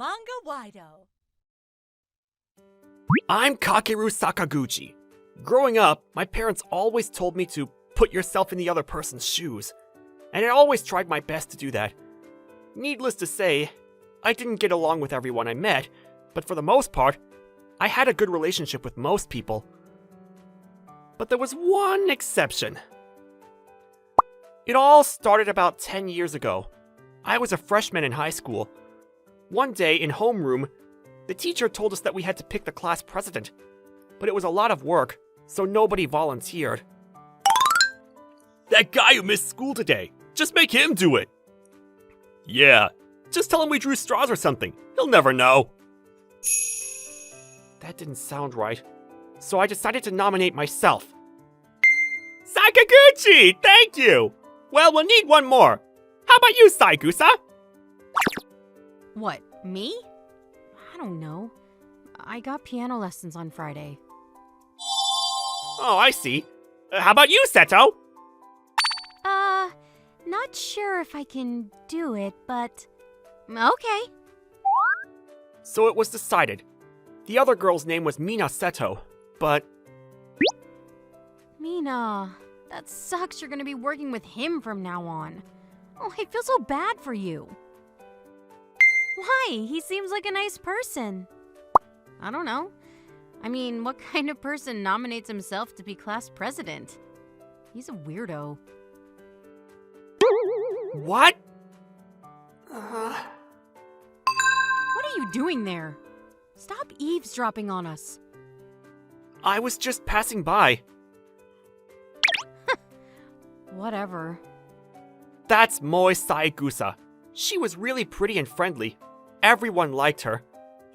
Manga-Waido. I'm Kakeru Sakaguchi. Growing up, my parents always told me to put yourself in the other person's shoes, and I always tried my best to do that. Needless to say, I didn't get along with everyone I met, but for the most part, I had a good relationship with most people. But there was one exception. It all started about 10 years ago. I was a freshman in high school. One day in homeroom, the teacher told us that we had to pick the class president, but it was a lot of work, so nobody volunteered. That guy who missed school today, just make him do it. Yeah, just tell him we drew straws or something. He'll never know. That didn't sound right, so I decided to nominate myself. Sakaguchi, thank you! Well, we'll need one more. How about you, Saikusa? What, me? I don't know. I got piano lessons on Friday. Oh, I see. How about you, Seto? Not sure if I can do it, but okay. So it was decided. The other girl's name was Mina Seto, but... Mina, that sucks. You're gonna be working with him from now on. Oh, I feel so bad for you. Why? He seems like a nice person. I don't know. I mean, what kind of person nominates himself to be class president? He's a weirdo. What? What are you doing there? Stop eavesdropping on us. I was just passing by. Whatever. That's Moe Saekusa. She was really pretty and friendly. Everyone liked her.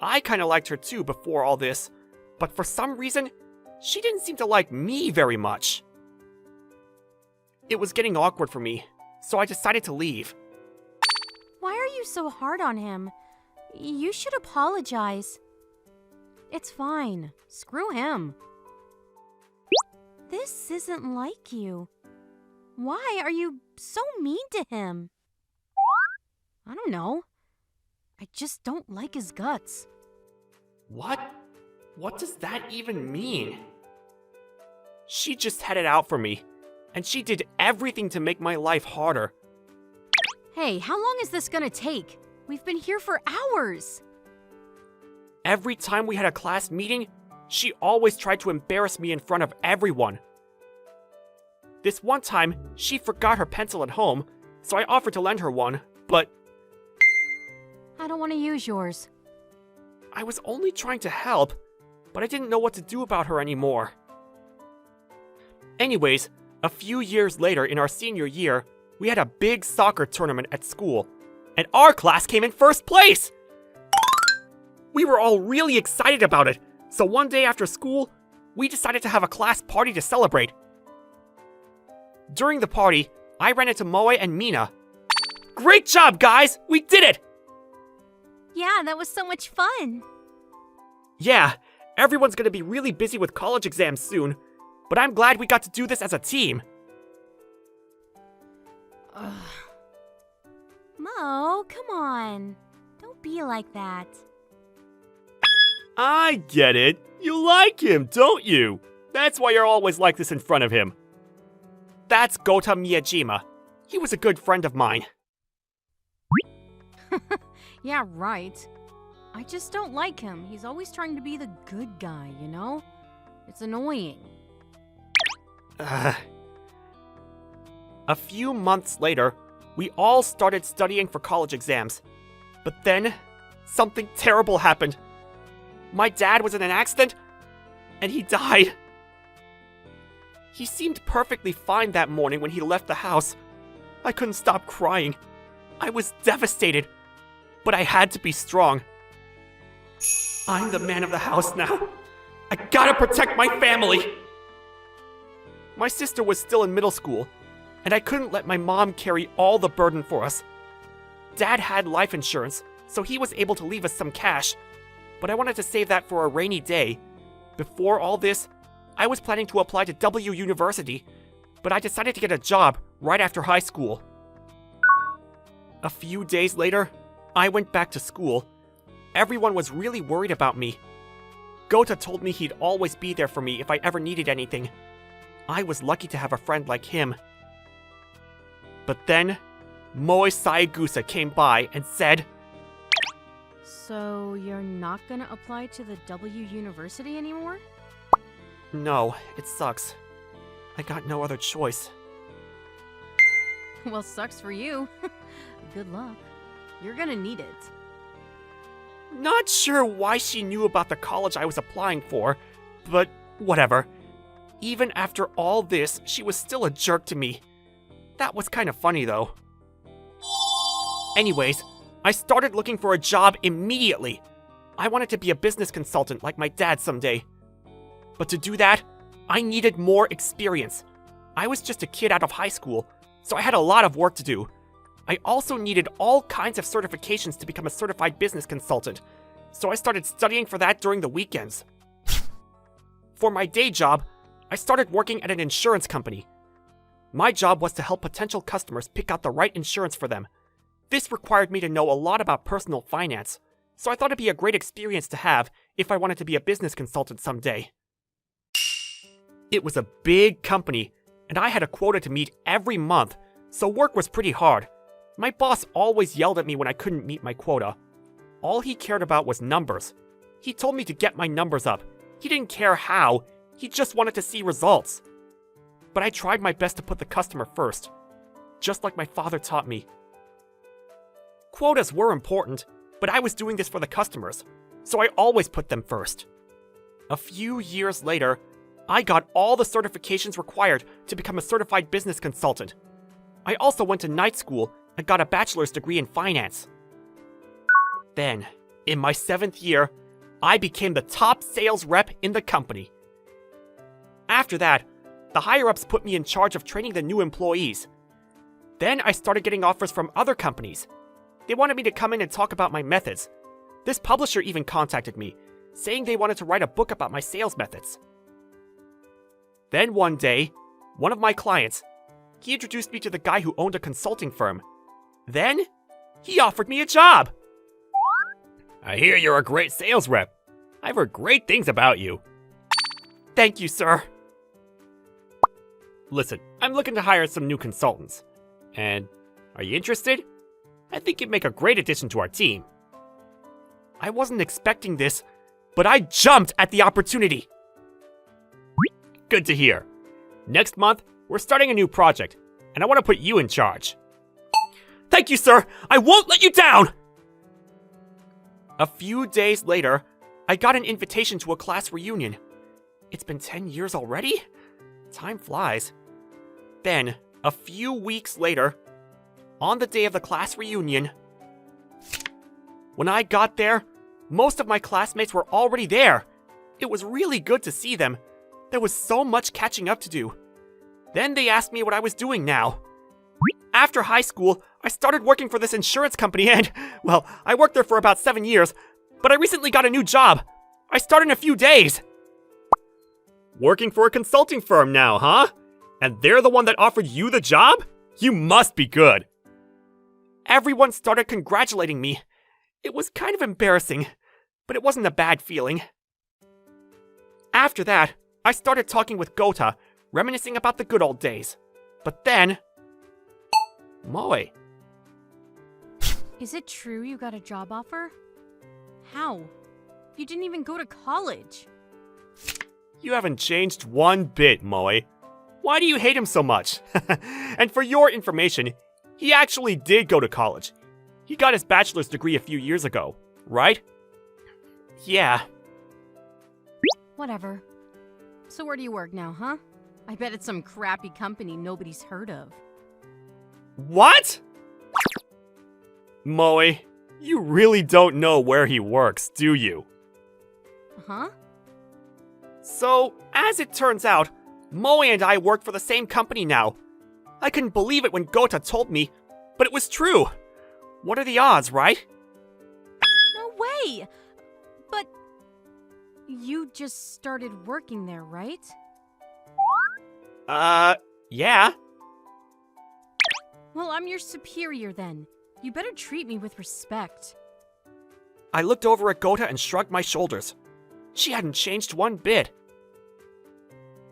I kinda liked her too before all this, but for some reason, she didn't seem to like me very much. It was getting awkward for me, so I decided to leave. Why are you so hard on him? You should apologize. It's fine. Screw him. This isn't like you. Why are you so mean to him? I don't know. I just don't like his guts. What? What does that even mean? She just had it out for me, and she did everything to make my life harder. Hey, how long is this gonna take? We've been here for hours. Every time we had a class meeting, she always tried to embarrass me in front of everyone. This one time, she forgot her pencil at home, so I offered to lend her one, but... I don't want to use yours. I was only trying to help, but I didn't know what to do about her anymore. Anyways, a few years later in our senior year, we had a big soccer tournament at school, and our class came in first place! We were all really excited about it, so one day after school, we decided to have a class party to celebrate. During the party, I ran into Moe and Mina. Great job, guys! We did it! Yeah, that was so much fun. Yeah, everyone's gonna be really busy with college exams soon, but I'm glad we got to do this as a team. Mo, come on. Don't be like that. I get it. You like him, don't you? That's why you're always like this in front of him. That's Gota Miyajima. He was a good friend of mine. Yeah, right. I just don't like him. He's always trying to be the good guy, you know? It's annoying. A few months later, we all started studying for college exams. But then, something terrible happened. My dad was in an accident, and he died. He seemed perfectly fine that morning when he left the house. I couldn't stop crying. I was devastated, but I had to be strong. I'm the man of the house now. I gotta protect my family! My sister was still in middle school, and I couldn't let my mom carry all the burden for us. Dad had life insurance, so he was able to leave us some cash, but I wanted to save that for a rainy day. Before all this, I was planning to apply to W University, but I decided to get a job right after high school. A few days later, I went back to school, Everyone was really worried about me. Gota told me he'd always be there for me if I ever needed anything. I was lucky to have a friend like him. But then, Moe Saegusa came by and said, So you're not gonna apply to the W University anymore? "No, it sucks. I got no other choice." Well, sucks for you. Good luck. You're gonna need it. Not sure why she knew about the college I was applying for, but whatever. Even after all this, she was still a jerk to me. That was kind of funny though. Anyways, I started looking for a job immediately. I wanted to be a business consultant like my dad someday. But to do that, I needed more experience. I was just a kid out of high school, so I had a lot of work to do. I also needed all kinds of certifications to become a certified business consultant, so I started studying for that during the weekends. For my day job, I started working at an insurance company. My job was to help potential customers pick out the right insurance for them. This required me to know a lot about personal finance, so I thought it'd be a great experience to have if I wanted to be a business consultant someday. It was a big company, and I had a quota to meet every month, so work was pretty hard. My boss always yelled at me when I couldn't meet my quota. All he cared about was numbers. He told me to get my numbers up. He didn't care how, he just wanted to see results. But I tried my best to put the customer first, just like my father taught me. Quotas were important, but I was doing this for the customers, so I always put them first. A few years later, I got all the certifications required to become a certified business consultant. I also went to night school and got a bachelor's degree in finance. Then, in my 7th year, I became the top sales rep in the company. After that, the higher-ups put me in charge of training the new employees. Then I started getting offers from other companies. They wanted me to come in and talk about my methods. This publisher even contacted me, saying they wanted to write a book about my sales methods. Then one day, one of my clients, he introduced me to the guy who owned a consulting firm. Then, he offered me a job. "I hear you're a great sales rep. I've heard great things about you." "Thank you, sir." "Listen, I'm looking to hire some new consultants. And, are you interested? I think you'd make a great addition to our team." I wasn't expecting this, but I jumped at the opportunity. "Good to hear. Next month, we're starting a new project, and I want to put you in charge." "Thank you, sir! I won't let you down!" A few days later, I got an invitation to a class reunion. It's been 10 years already? Time flies. Then, a few weeks later, on the day of the class reunion, when I got there, most of my classmates were already there. It was really good to see them. There was so much catching up to do. Then they asked me what I was doing now. After high school, I started working for this insurance company and, well, I worked there for about 7 years, but I recently got a new job. I start in a few days. Working for a consulting firm now, huh? And they're the one that offered you the job? You must be good. Everyone started congratulating me. It was kind of embarrassing, but it wasn't a bad feeling. After that, I started talking with Gota, reminiscing about the good old days. But then... Moe. Is it true you got a job offer? How? You didn't even go to college. You haven't changed one bit, Moe. Why do you hate him so much? And for your information, he actually did go to college. He got his bachelor's degree a few years ago, right? Yeah. Whatever. So where do you work now, huh? I bet it's some crappy company nobody's heard of. What? Moe, you really don't know where he works, do you? Huh? So, as it turns out, Moe and I work for the same company now. I couldn't believe it when Gota told me, but it was true. What are the odds, right? No way! But you just started working there, right? Yeah. Well, I'm your superior then. You better treat me with respect. I looked over at Gota and shrugged my shoulders. She hadn't changed one bit.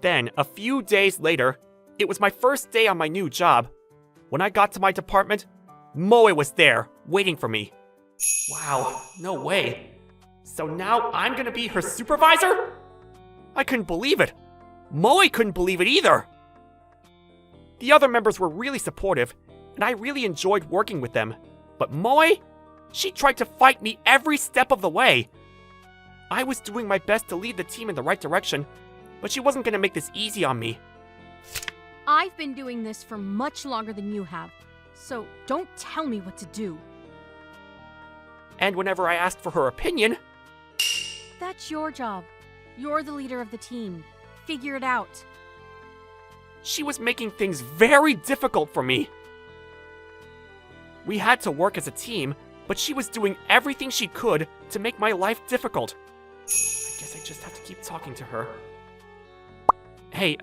Then, a few days later, it was my first day on my new job. When I got to my department, Moe was there, waiting for me. Wow, no way. So now I'm gonna be her supervisor? I couldn't believe it. Moe couldn't believe it either. The other members were really supportive, and I really enjoyed working with them. But Moe? She tried to fight me every step of the way. I was doing my best to lead the team in the right direction, but she wasn't gonna make this easy on me. I've been doing this for much longer than you have, so don't tell me what to do. And whenever I asked for her opinion, That's your job. You're the leader of the team. Figure it out. she was making things very difficult for me. We had to work as a team, but she was doing everything she could to make my life difficult. I guess I just have to keep talking to her. Hey,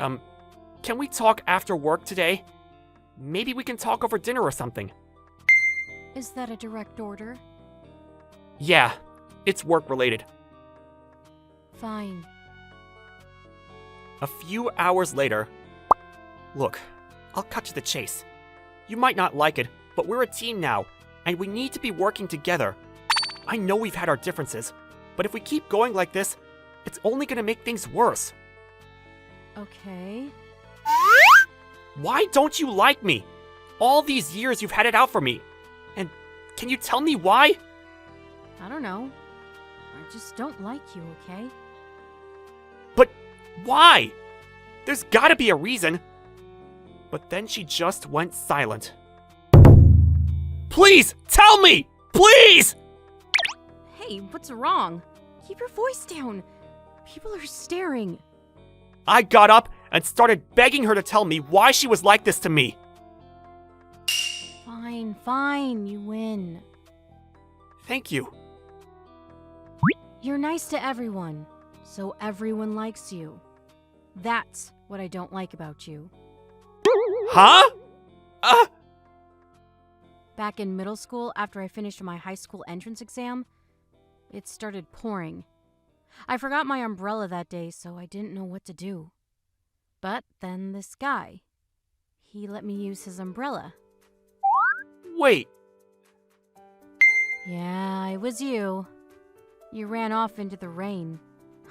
can we talk after work today? Maybe we can talk over dinner or something. Is that a direct order? Yeah, it's work-related. Fine. A few hours later... Look, I'll cut to the chase. You might not like it, but we're a team now, and we need to be working together. I know we've had our differences, but if we keep going like this, it's only gonna make things worse. Okay. Why don't you like me? All these years you've had it out for me. And can you tell me why? I don't know. I just don't like you, okay? But why? There's gotta be a reason. But then she just went silent. Please, tell me! Please! Hey, what's wrong? Keep your voice down. People are staring. I got up and started begging her to tell me why she was like this to me. Fine, fine, you win. Thank you. You're nice to everyone, so everyone likes you. That's what I don't like about you. Huh? Back in middle school, after I finished my high school entrance exam, it started pouring. I forgot my umbrella that day, so I didn't know what to do. But then this guy, he let me use his umbrella. Wait, Yeah, it was you. You ran off into the rain.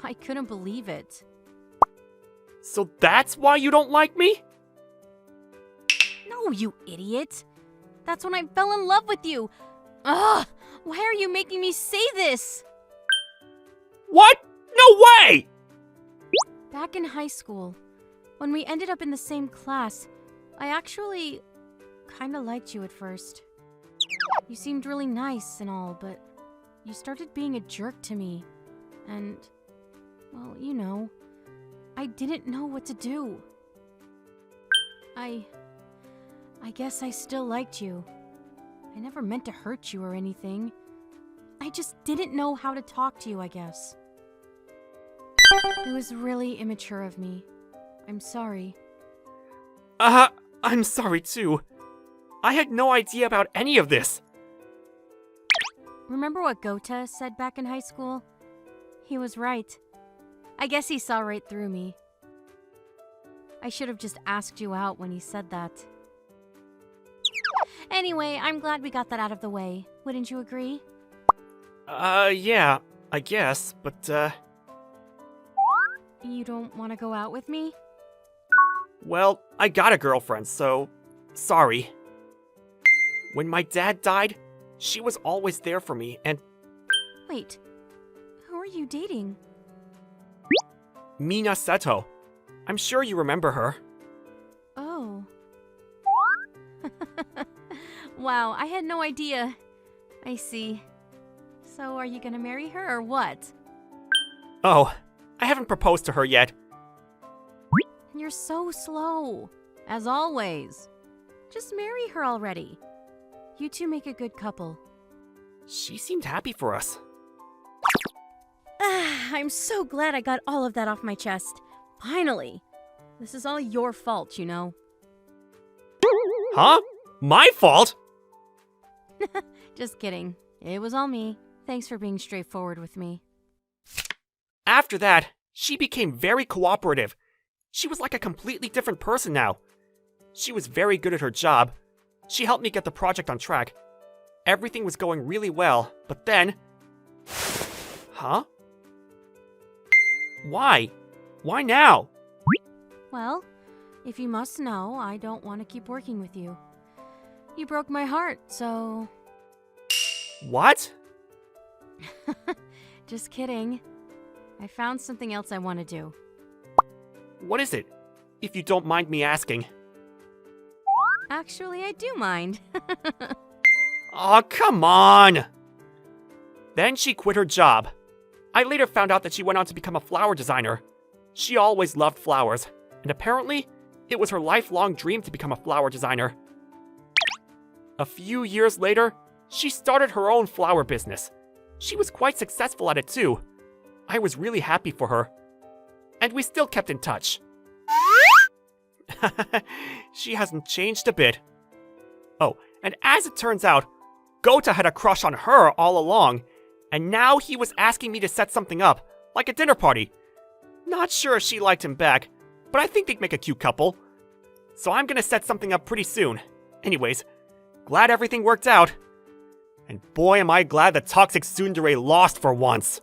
I couldn't believe it. so that's why you don't like me? No, you idiot. That's when I fell in love with you. Ugh! Why are you making me say this? What? No way! Back in high school, when we ended up in the same class, I actually kinda liked you at first. You seemed really nice and all, but you started being a jerk to me. And, well, you know, I didn't know what to do. I guess I still liked you. I never meant to hurt you or anything. I just didn't know how to talk to you, I guess. It was really immature of me. I'm sorry. I'm sorry too. I had no idea about any of this. Remember what Gota said back in high school? He was right. I guess he saw right through me. I should have just asked you out when he said that. Anyway, I'm glad we got that out of the way. Wouldn't you agree? Yeah, I guess, but, You don't want to go out with me? well, I got a girlfriend, so sorry. When my dad died, she was always there for me, and Wait, who are you dating? Mina Seto. I'm sure you remember her. Oh. Wow, I had no idea. I see. So are you gonna marry her or what? Oh, I haven't proposed to her yet. You're so slow. As always. Just marry her already. You two make a good couple. She seemed happy for us. I'm so glad I got all of that off my chest. Finally. This is all your fault, you know. Huh? My fault? Just kidding. It was all me. Thanks for being straightforward with me. After that, she became very cooperative. She was like a completely different person now. She was very good at her job. She helped me get the project on track. Everything was going really well, but then... Huh? Why? Why now? Well, if you must know, I don't want to keep working with you. You broke my heart, so... What? Just kidding. I found something else I want to do. What is it? If you don't mind me asking. Actually, I do mind. Aw, come on! Then she quit her job. I later found out that she went on to become a flower designer. She always loved flowers, and apparently, it was her lifelong dream to become a flower designer. A few years later, she started her own flower business. She was quite successful at it too. I was really happy for her. And we still kept in touch. She hasn't changed a bit. Oh, and as it turns out, Gota had a crush on her all along, and now he was asking me to set something up, like a dinner party. Not sure if she liked him back, but I think they'd make a cute couple. So I'm gonna set something up pretty soon. Anyways, glad everything worked out. And boy am I glad the toxic tsundere lost for once.